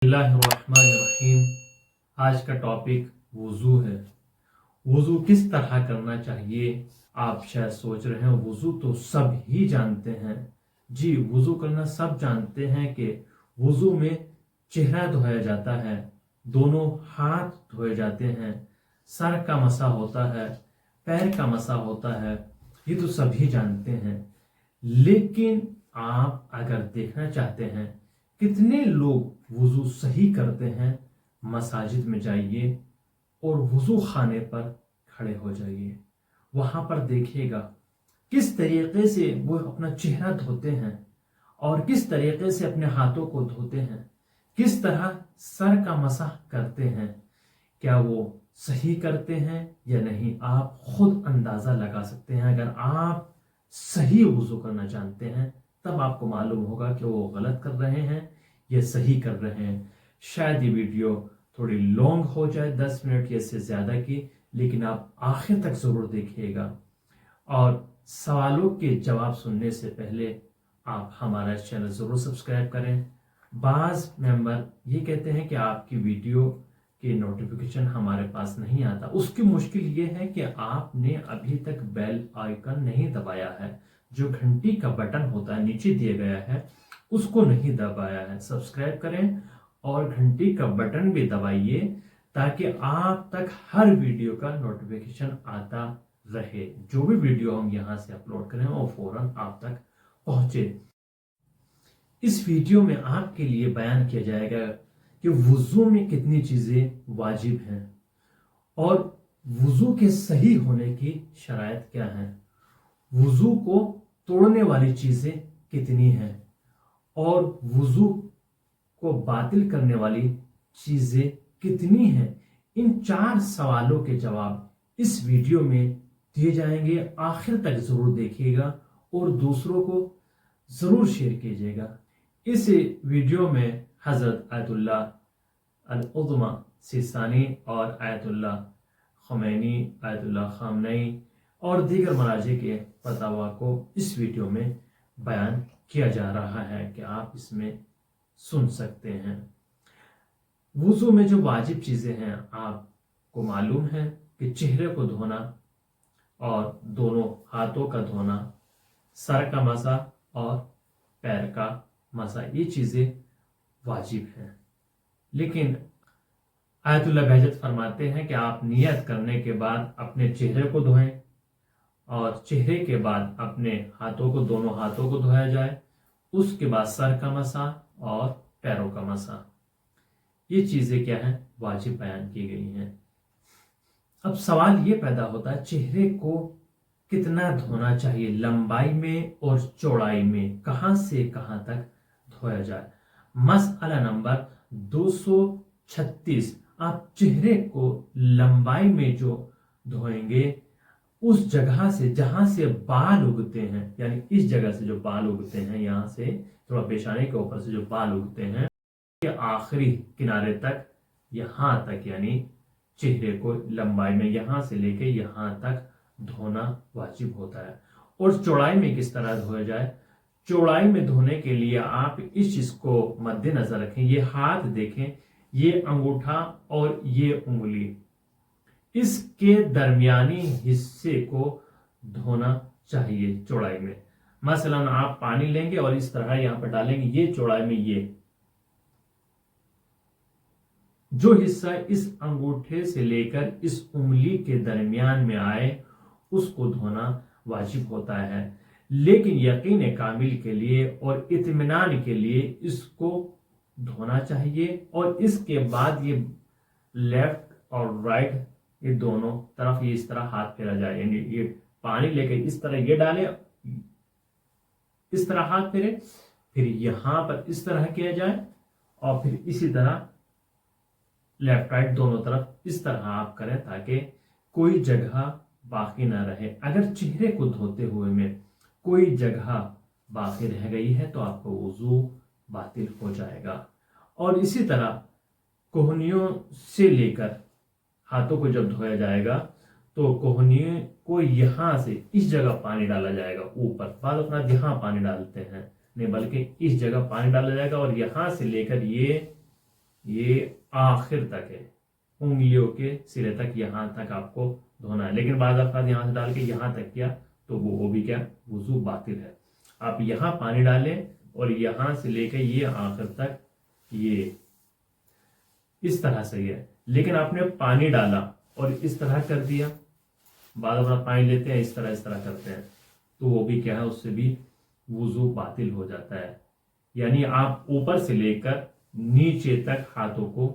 बिस्मिल्लाहिर्रहमानिर्रहीम। आज का टॉपिक वुज़ू है। वुज़ू किस तरह करना चाहिए। आप शायद सोच रहे हैं वुज़ू तो सब ही जानते हैं। जी, वुज़ू करना सब जानते हैं कि वुज़ू में चेहरा धोया जाता है, दोनों हाथ धोए जाते हैं, सर का मसा होता है, पैर का मसा होता है, ये तो सभी जानते हैं। लेकिन आप अगर देखना चाहते हैं कितने लोग वुज़ू सही करते हैं, मसाजिद में जाइए और वुज़ू खाने पर खड़े हो जाइए। वहां पर देखिएगा किस तरीके से वो अपना चेहरा धोते हैं और किस तरीके से अपने हाथों को धोते हैं, किस तरह सर का मसाह करते हैं। क्या वो सही करते हैं या नहीं, आप खुद अंदाजा लगा सकते हैं। अगर आप सही वुज़ू करना जानते हैं तब आपको मालूम होगा कि वो गलत कर रहे हैं या सही कर रहे हैं। शायद ये वीडियो थोड़ी लॉन्ग हो जाए, 10 मिनट या इससे ज़्यादा की, लेकिन आप आखिर तक ज़रूर देखिएगा। और सवालों के जवाब सुनने से पहले आप हमारा चैनल ज़रूर सब्सक्राइब करें। बाज़ मेंबर ये कहते हैं कि आपकी वीडियो के नोटिफिकेशन हमारे पास नहीं आता। उसकी मुश्किल ये है कि आपने अभी तक बेल आइकन नहीं दबाया है, जो घंटी का बटन होता है नीचे दिया गया है उसको नहीं दबाया है। सब्सक्राइब करें और घंटी का बटन भी दबाइए ताकि आप तक हर वीडियो का नोटिफिकेशन आता रहे। जो भी वीडियो हम यहाँ से अपलोड करें वो फौरन आप तक पहुंचे। इस वीडियो में आपके लिए बयान किया जाएगा कि वुज़ू में कितनी चीजें वाजिब हैं और वुज़ू के सही होने की शराइत क्या है, वुज़ू को तोड़ने वाली चीजें कितनी हैं और वुज़ू को बातिल करने वाली चीजें कितनी हैं। इन 4 सवालों के जवाब इस वीडियो में दिए जाएंगे। आखिर तक जरूर देखिएगा और दूसरों को जरूर शेयर कीजिएगा। इस वीडियो में हजरत आयतुल्लाह अल-उज़्मा सिस्तानी और आयतुल्लाह ख़ुमैनी, आयतुल्लाह ख़ामनई और दीगर मराजी के फतवा को इस वीडियो में बयान किया जा रहा है कि आप इसमें सुन सकते हैं। वुज़ू में जो वाजिब चीज़ें हैं आपको मालूम है कि चेहरे को धोना और दोनों हाथों का धोना, सर का मसा और पैर का मसा, ये चीज़ें वाजिब हैं। लेकिन आयतुल्लाह बहजत फरमाते हैं कि आप नियत करने के बाद अपने चेहरे को धोएं और चेहरे के बाद अपने हाथों को, दोनों हाथों को धोया जाए, उसके बाद सर का मसा और पैरों का मसा। ये चीजें क्या है, वाजिब बयान की गई हैं। अब सवाल ये पैदा होता है चेहरे को कितना धोना चाहिए, लंबाई में और चौड़ाई में, कहां से कहां तक धोया जाए। मसला नंबर 236, आप चेहरे को लंबाई में जो धोएंगे उस जगह से जहां से बाल उगते हैं, यानी इस जगह से जो बाल उगते हैं, यहां से थोड़ा पेशानी के ऊपर से जो बाल उगते हैं ये आखिरी किनारे तक, यहां तक, यानी चेहरे को लंबाई में यहां से लेके यहां तक धोना वाजिब होता है। और चौड़ाई में किस तरह धोया जाए। चौड़ाई में धोने के लिए आप इस चीज को मद्देनजर रखें। ये हाथ देखें, ये अंगूठा और ये उंगली, इसके दरमियानी हिस्से को धोना चाहिए चौड़ाई में। मसलन आप पानी लेंगे और इस तरह यहां पर डालेंगे, ये चौड़ाई में ये जो हिस्सा इस अंगूठे से लेकर इस उंगली के दरमियान में आए उसको धोना वाजिब होता है। लेकिन यकीन कामिल के लिए और इत्मीनान के लिए इसको धोना चाहिए और इसके बाद ये लेफ्ट और राइट, ये दोनों तरफ ये इस तरह हाथ फेरा जाए, यानी ये पानी लेकर इस तरह ये डाले, इस तरह हाथ फेरे, फिर यहां पर इस तरह किया जाए और फिर इसी तरह लेफ्ट राइट दोनों तरफ इस तरह आप करें ताकि कोई जगह बाकी ना रहे। अगर चेहरे को धोते हुए में कोई जगह बाकी रह गई है तो आपका वुज़ू बातिल हो जाएगा। और इसी तरह कोहनियों से लेकर हाथों को जब धोया जाएगा तो कोहनियों को यहां से इस जगह पानी डाला जाएगा, ऊपर बाद अपना यहां पानी डालते हैं नहीं, बल्कि इस जगह पानी डाला जाएगा और यहां से लेकर ये ये आखिर तक है, उंगलियों के सिरे तक, यहाँ तक आपको धोना है। लेकिन बाद अवकात यहाँ से डाल के यहाँ तक किया तो वो भी क्या, वुजू बातिल है। आप यहाँ पानी डालें और यहाँ से लेकर ये आखिर तक ये इस तरह से है, लेकिन आपने पानी डाला और इस तरह कर दिया, बाद में पानी लेते हैं इस तरह करते हैं, तो वो भी क्या है, उससे भी वुजू बातिल हो जाता है। यानी आप ऊपर से लेकर नीचे तक हाथों को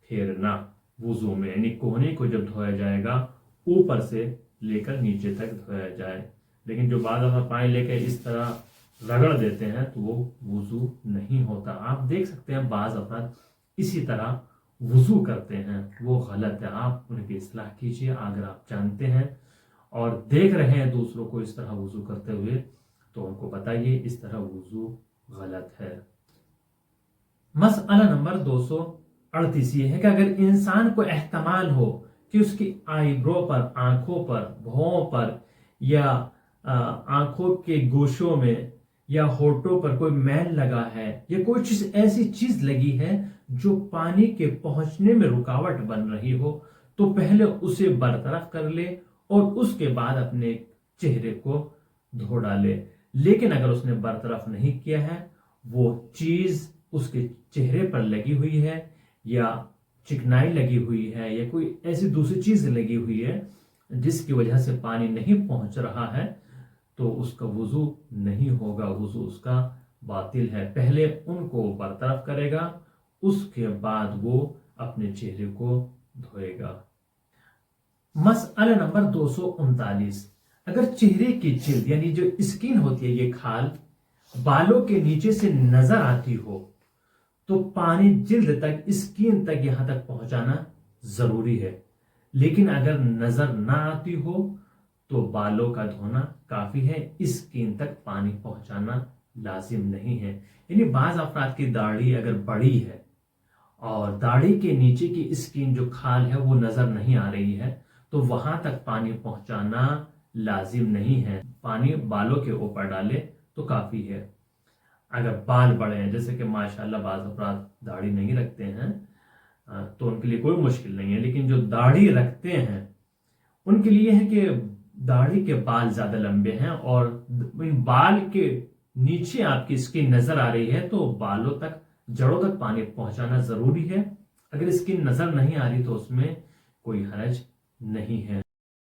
फेरना वुजू में, यानी कोहनी को जब धोया जाएगा ऊपर से लेकर नीचे तक धोया जाए। लेकिन जो बाद में पानी लेकर इस तरह रगड़ देते हैं तो वो वुजू नहीं होता। आप देख सकते हैं बाज अफराद इसी तरह वुजू करते हैं, वो गलत है। आप उनकी इस्लाह कीजिए अगर आप जानते हैं और देख रहे हैं दूसरों को इस तरह वुजू करते हुए, तो उनको बताइए इस तरह वुजू गलत है। मसला नंबर 238 ये है कि अगर इंसान को एहतमाल हो कि उसकी आईब्रो पर, आंखों पर, भौं पर या आंखों के गोशों में या होठों पर कोई मैल लगा है या कोई चीज ऐसी चीज लगी है जो पानी के पहुंचने में रुकावट बन रही हो, तो पहले उसे बरतरफ कर ले और उसके बाद अपने चेहरे को धो डाले। लेकिन अगर उसने बरतरफ नहीं किया है, वो चीज उसके चेहरे पर लगी हुई है या चिकनाई लगी हुई है या कोई ऐसी दूसरी चीज लगी हुई है जिसकी वजह से पानी नहीं पहुंच रहा है, तो उसका वुजू नहीं होगा, वुजू उसका बातिल है। पहले उनको बरतरफ करेगा, उसके बाद वो अपने चेहरे को धोएगा। मसला नंबर 239, अगर चेहरे की जिल्द यानी जो स्किन होती है, ये खाल बालों के नीचे से नजर आती हो तो पानी जिल्द तक, स्किन तक, यहां तक पहुंचाना जरूरी है। लेकिन अगर नजर ना आती हो तो बालों का धोना काफी है, स्किन तक पानी पहुंचाना लाजिम नहीं है। यानी बाज अफराद की दाढ़ी अगर बड़ी है और दाढ़ी के नीचे की स्किन जो खाल है वो नजर नहीं आ रही है, तो वहां तक पानी पहुंचाना लाजिम नहीं है। पानी बालों के ऊपर डाले तो काफी है। अगर बाल बड़े हैं, जैसे कि माशाल्लाह बाज अफराद दाढ़ी नहीं रखते हैं, तो उनके लिए कोई मुश्किल नहीं है। लेकिन जो दाढ़ी रखते हैं उनके लिए है कि दाढ़ी के बाल ज्यादा लंबे हैं और बाल के नीचे आपकी स्किन नजर आ रही है, तो बालों तक, जड़ों तक पानी पहुंचाना जरूरी है। अगर स्किन नजर नहीं आ रही तो उसमें कोई हरज नहीं है।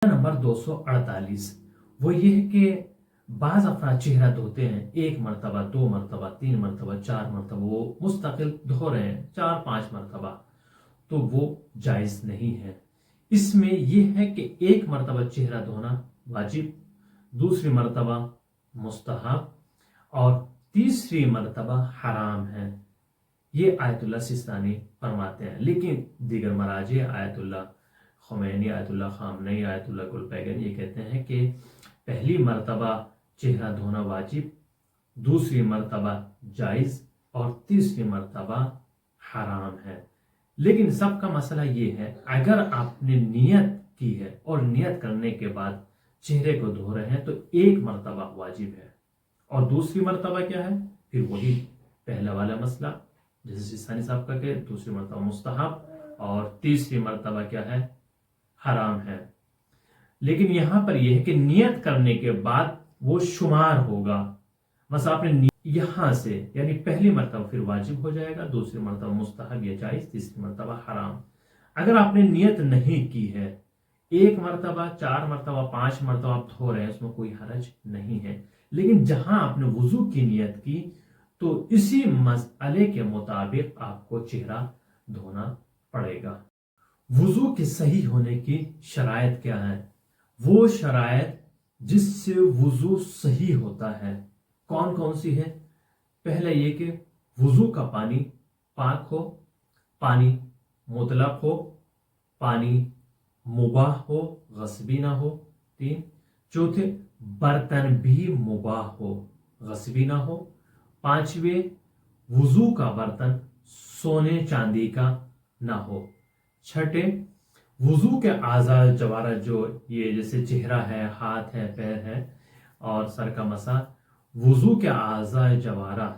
नंबर 248 वो ये है कि बाज अफराद चेहरा धोते हैं 1 मरतबा, 2 मरतबा, 3 मरतबा, 4 मरतबा, वो मुस्तकिल धो रहे हैं 4-5 मरतबा, तो वो जायज नहीं है। इसमें यह है कि 1 मरतबा चेहरा धोना वाजिब, दूसरी मरतबा मुस्तहब और तीसरी मरतबा हराम है। ये आयतुल्ला सिस्तानी फरमाते हैं। लेकिन दीगर मराजे, Ayatollah Khomeini, Ayatollah Khamenei, Ayatollah Golpaygani, ये कहते हैं कि पहली मरतबा चेहरा धोना वाजिब, दूसरी मरतबा जायज और तीसरी मरतबा हराम है। लेकिन सबका मसला ये है, अगर आपने नियत की है और नियत करने के बाद चेहरे को धो रहे हैं तो 1 मरतबा वाजिब है और दूसरी मरतबा क्या है, फिर वही पहला वाला मसला जैसे सिस्तानी साहब का के दूसरी मरतबा मुस्तहब और तीसरी मरतबा क्या है, हराम है। लेकिन यहां पर यह है कि नियत करने के बाद वो शुमार होगा। बस आपने यहां से यानी पहली मरतबा फिर वाजिब हो जाएगा, दूसरी मरतबा मुस्तहब या जायज, तीसरी मरतबा हराम। अगर आपने नियत नहीं की है, 1 मरतबा, 4 मरतबा, 5 मरतबा आप धो रहे हैं, उसमें कोई हरज नहीं है। लेकिन जहां आपने वुजू की नियत की तो इसी मसले के मुताबिक आपको चेहरा धोना पड़ेगा। वुजू के सही होने की शराइत क्या है? वो शराइत जिससे वुजू सही होता है कौन कौन सी है? पहला ये कि वुजू का पानी पाक हो, पानी मुतलक हो, पानी मुबाह हो, गस्बी ना हो। 3, चौथे बर्तन भी मुबाह हो, गस्बी ना हो। 5वें वुजू का बर्तन सोने चांदी का ना हो। 6, वुजू के आज़ाद जवारा जो ये जैसे चेहरा है, हाथ है, पैर है और सर का मसा, वुजू के आज़ाद जवारा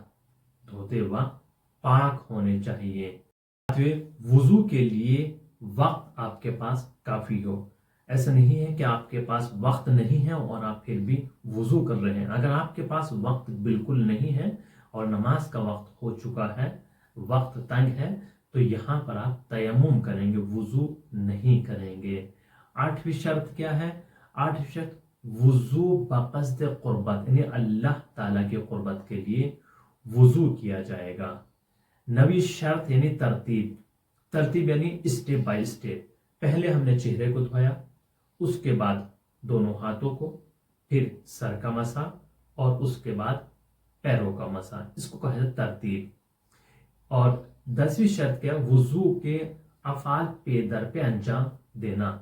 धोते वक्त पाक होने चाहिए। وضو کے لیے وقت آپ کے پاس کافی ہو. ایسا نہیں ہے کہ آپ کے پاس وقت نہیں ہے اور آپ پھر بھی وضو کر رہے ہیں. اگر آپ کے پاس وقت بالکل نہیں ہے اور نماز کا وقت ہو چکا ہے, وقت تنگ ہے, تو یہاں پر آپ تیمم کریں گے, وضو نہیں کریں گے. 8ویں شرط کیا ہے؟ 8ویں شرط وضو بقصد قربت, یعنی اللہ تعالیٰ کے قربت کے لیے وضو کیا جائے گا. 9ویں شرط یعنی ترتیب یعنی اسٹیپ بائی اسٹیپ. پہلے ہم نے چہرے کو دھویا, اس کے بعد دونوں ہاتھوں کو, پھر سر کا مسح اور اس کے بعد پیروں کا مسح. اس کو کہا جاتا ہے ترتیب. اور 10ویں شرط کیا؟ وضو کے افعال پے در پہ انجام دینا,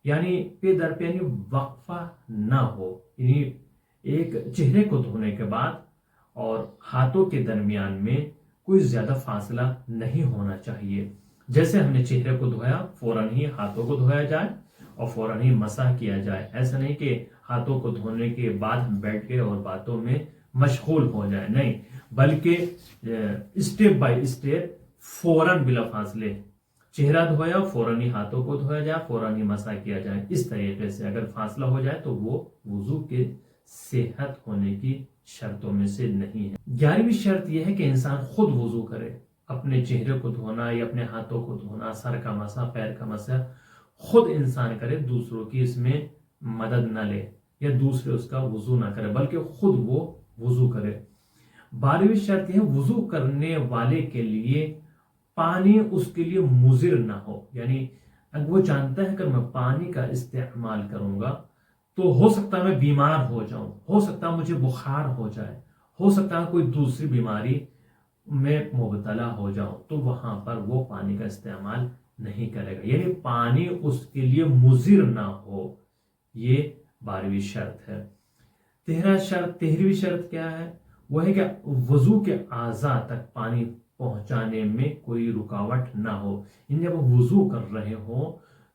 یعنی پے در پہ یعنی وقفہ نہ ہو. یعنی ایک چہرے کو دھونے کے بعد اور ہاتھوں کے درمیان میں کوئی زیادہ فاصلہ نہیں ہونا چاہیے. جیسے ہم نے چہرے کو دھویا فوراً ہی ہاتھوں کو دھویا جائے اور فوراً ہی مسح کیا جائے. ایسا نہیں کہ ہاتھوں کو دھونے کے بعد ہم بیٹھ گئے اور باتوں میں مشغول ہو جائے, نہیں, بلکہ اسٹیپ بائی اسٹیپ فوراً بلا فاصلے چہرہ دھویا, فوراً ہی ہاتھوں کو دھویا جائے, فوراً ہی مسح کیا جائے. اس طریقے سے اگر فاصلہ ہو جائے تو وہ وضو کے صحت ہونے کی شرطوں میں سے نہیں ہے. 11ویں شرط یہ ہے کہ انسان خود وضو کرے. اپنے چہرے کو دھونا یا اپنے ہاتھوں کو دھونا, سر کا مسح, پیر کا مسح خود انسان کرے, دوسروں کی اس میں مدد نہ لے یا دوسرے اس کا وضو نہ کرے, بلکہ خود وہ وضو کرے. 12ویں شرط ہے وضو کرنے والے کے لیے پانی اس کے لیے مضر نہ ہو. یعنی اگر وہ جانتا ہے کہ میں پانی کا استعمال کروں گا تو ہو سکتا ہے میں بیمار ہو جاؤں, ہو سکتا ہے مجھے بخار ہو جائے, ہو سکتا ہے کوئی دوسری بیماری میں مبتلا ہو جاؤں, تو وہاں پر وہ پانی کا استعمال نہیں کرے گا. یعنی پانی اس کے لیے مضر نہ ہو, یہ 12ویں شرط ہے. 13ویں شرط کیا ہے؟ وہ ہے کہ وضو کے اعضاء تک پانی پہنچانے میں کوئی رکاوٹ نہ ہو. یعنی جب وضو کر رہے ہو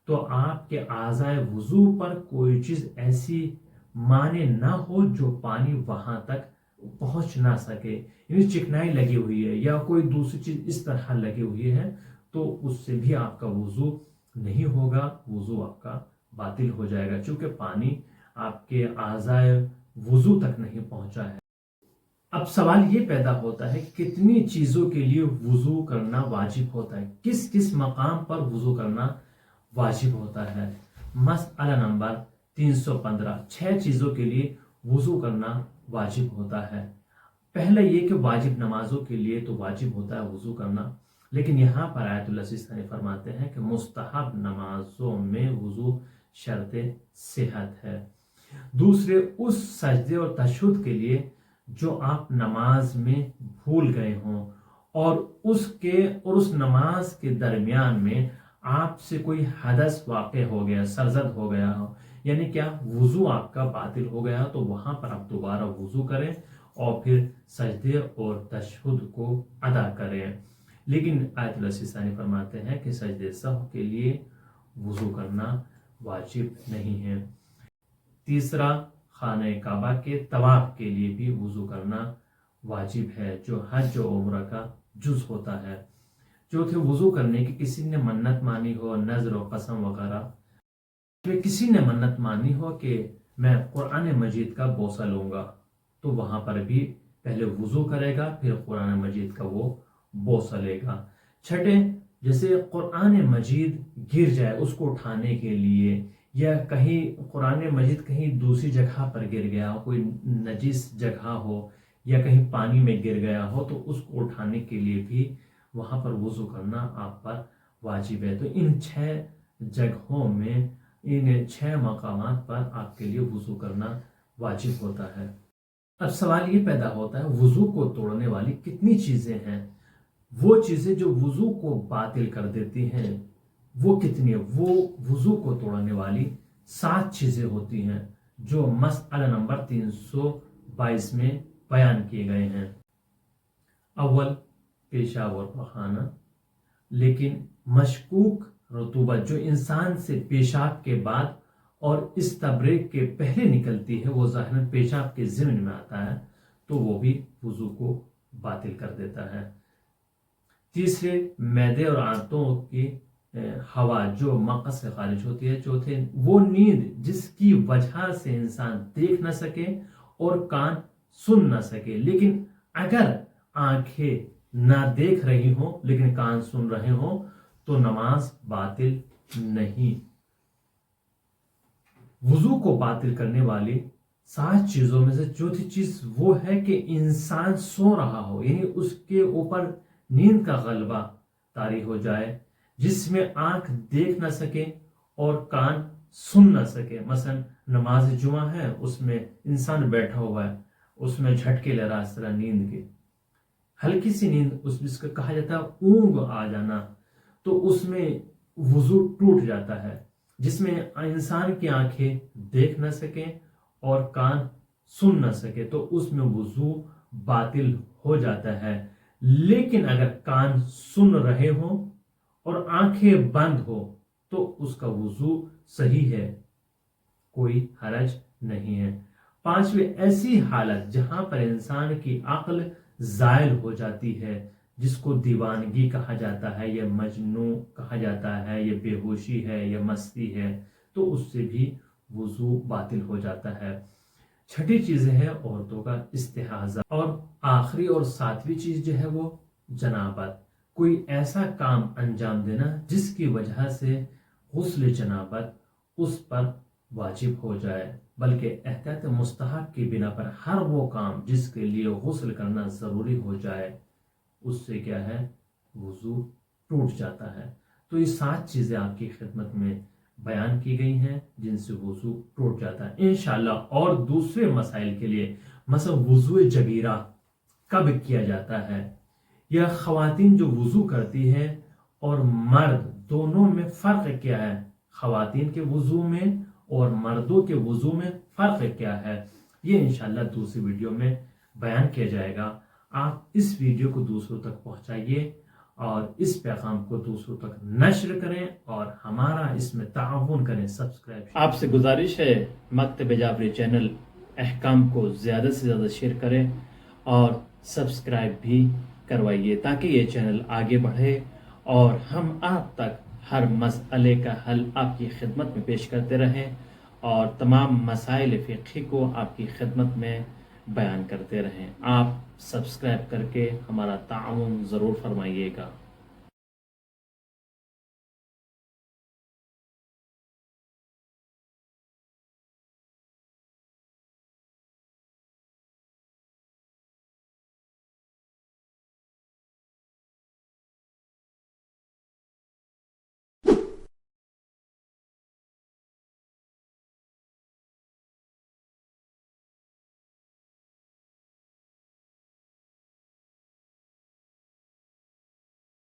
تو آپ کے اعضاء وضو پر کوئی چیز ایسی مانے نہ ہو جو پانی وہاں تک پہنچ نہ سکے. یعنی چکنائی لگی ہوئی ہے یا کوئی دوسری چیز اس طرح لگی ہوئی ہے تو اس سے بھی آپ کا وضو نہیں ہوگا, وضو آپ کا باطل ہو جائے گا, چونکہ پانی آپ کے اعضاء وضو تک نہیں پہنچا ہے. اب سوال یہ پیدا ہوتا ہے کتنی چیزوں کے لیے وضو کرنا واجب ہوتا ہے, کس کس مقام پر وضو کرنا واجب ہوتا ہے. مسئلہ نمبر 315, 6 چیزوں کے لیے وضو کرنا واجب ہوتا ہے. پہلا یہ کہ واجب نمازوں کے لیے تو واجب ہوتا ہے وضو کرنا, لیکن یہاں پر آیت اللہ سیستانی فرماتے ہیں کہ مستحب نمازوں میں وضو شرط صحت ہے. دوسرے اس سجدے اور تشہد کے لیے جو آپ نماز میں بھول گئے ہوں اور اس نماز کے درمیان میں آپ سے کوئی حدث واقع ہو گیا, سرزد ہو گیا ہو, یعنی کیا وضو آپ کا باطل ہو گیا, تو وہاں پر آپ دوبارہ وضو کریں اور پھر سجدے اور تشہد کو ادا کریں. لیکن آیت اللہ سیستانی فرماتے ہیں کہ سجدے سہو کے لیے وضو کرنا واجب نہیں ہے. تیسرا, خانہ کعبہ کے طواف کے لیے بھی وضو کرنا واجب ہے, جو حج و عمرہ کا جز ہوتا ہے. چوتھے, وضو کرنے کی کسی نے منت مانی ہو, نذر و قسم وغیرہ, کسی نے منت مانی ہو کہ میں قرآن مجید کا بوسہ لوں گا, تو وہاں پر بھی پہلے وضو کرے گا, پھر قرآن مجید کا وہ بوسہ لے گا. چھٹے, جیسے قرآن مجید گر جائے اس کو اٹھانے کے لیے, یا کہیں قرآن مجید کہیں دوسری جگہ پر گر گیا ہو, کوئی نجیس جگہ ہو یا کہیں پانی میں گر گیا ہو, تو اس کو اٹھانے کے لیے بھی وہاں پر وضو کرنا آپ پر واجب ہے. تو ان 6 جگہوں میں, ان 6 مقامات پر آپ کے لیے وضو کرنا واجب ہوتا ہے. اب سوال یہ پیدا ہوتا ہے وضو کو توڑنے والی کتنی چیزیں ہیں؟ وہ چیزیں جو وضو کو باطل کر دیتی ہیں وہ کتنی ہیں؟ وہ وضو کو توڑنے والی 7 چیزیں ہوتی ہیں جو مسئلہ نمبر 322 میں بیان کیے گئے ہیں. اول, پیشاب اور پخانہ, لیکن مشکوک رطوبت جو انسان سے پیشاب کے بعد اور استبریک کے پہلے نکلتی ہے, وہ ظاہراً پیشاب کے ضمن میں آتا ہے, تو وہ بھی وضو کو باطل کر دیتا ہے. تیسرے معدے اور آنتوں کی ہوا جو مقص سے خارج ہوتی ہے. چوتھے وہ نیند جس کی وجہ سے انسان دیکھ نہ سکے اور کان سن نہ سکے. لیکن اگر آنکھیں نہ دیکھ رہی ہوں لیکن کان سن رہے ہوں تو نماز باطل نہیں. وضو کو باطل کرنے والی 7 چیزوں میں سے چوتھی چیز وہ ہے کہ انسان سو رہا ہو، یعنی اس کے اوپر نیند کا غلبہ طاری ہو جائے، جس میں آنکھ دیکھ نہ سکے اور کان سن نہ سکے. مثلا نماز جمعہ ہے، اس میں انسان بیٹھا ہوا ہے، اس میں جھٹکے لے رہا ہے اس طرح نیند کے، ہلکی سی نیند، اس کا کہا جاتا ہے اونگ آ جانا، تو اس میں وضو ٹوٹ جاتا ہے. جس میں انسان کی آنکھیں دیکھ نہ سکیں اور کان سن نہ سکے تو اس میں وضو باطل ہو جاتا ہے. لیکن اگر کان سن رہے ہوں اور آنکھیں بند ہو تو اس کا وضو صحیح ہے، کوئی حرج نہیں ہے. 5ویں ایسی حالت جہاں پر انسان کی عقل زائل ہو جاتی ہے، جس کو دیوانگی کہا جاتا ہے، یا مجنون کہا جاتا ہے، یا بے ہوشی ہے، یا مستی ہے، تو اس سے بھی وضو باطل ہو جاتا ہے. 6ٹھی چیز ہے عورتوں کا استحاضہ. اور آخری اور 7ویں چیز جو ہے وہ جنابت. کوئی ایسا کام انجام دینا جس کی وجہ سے غسل جنابت اس پر واجب ہو جائے، بلکہ احتیاط مستحب کی بنا پر ہر وہ کام جس کے لیے غسل کرنا ضروری ہو جائے اس سے کیا ہے، وضو ٹوٹ جاتا ہے. تو یہ 7 چیزیں آپ کی خدمت میں بیان کی گئی ہیں جن سے وضو ٹوٹ جاتا ہے. انشاءاللہ اور دوسرے مسائل کے لیے، مثلا وضو جبیرہ کب کیا جاتا ہے، یا خواتین جو وضو کرتی ہے اور مرد دونوں میں فرق کیا ہے، خواتین کے وضو میں اور مردوں کے وضو میں فرق کیا ہے، یہ انشاءاللہ دوسری ویڈیو میں بیان کیا جائے گا. آپ اس ویڈیو کو دوسروں تک پہنچائیے اور اس پیغام کو دوسروں تک نشر کریں اور ہمارا اس میں تعاون کریں. سبسکرائب. آپ سے گزارش ہے مکتب جعفری چینل احکام کو زیادہ سے زیادہ شیئر کریں اور سبسکرائب بھی کروائیے تاکہ یہ چینل آگے بڑھے اور ہم آپ تک ہر مسئلے کا حل آپ کی خدمت میں پیش کرتے رہیں اور تمام مسائل فقہی کو آپ کی خدمت میں بیان کرتے رہیں. آپ سبسکرائب کر کے ہمارا تعاون ضرور فرمائیے گا.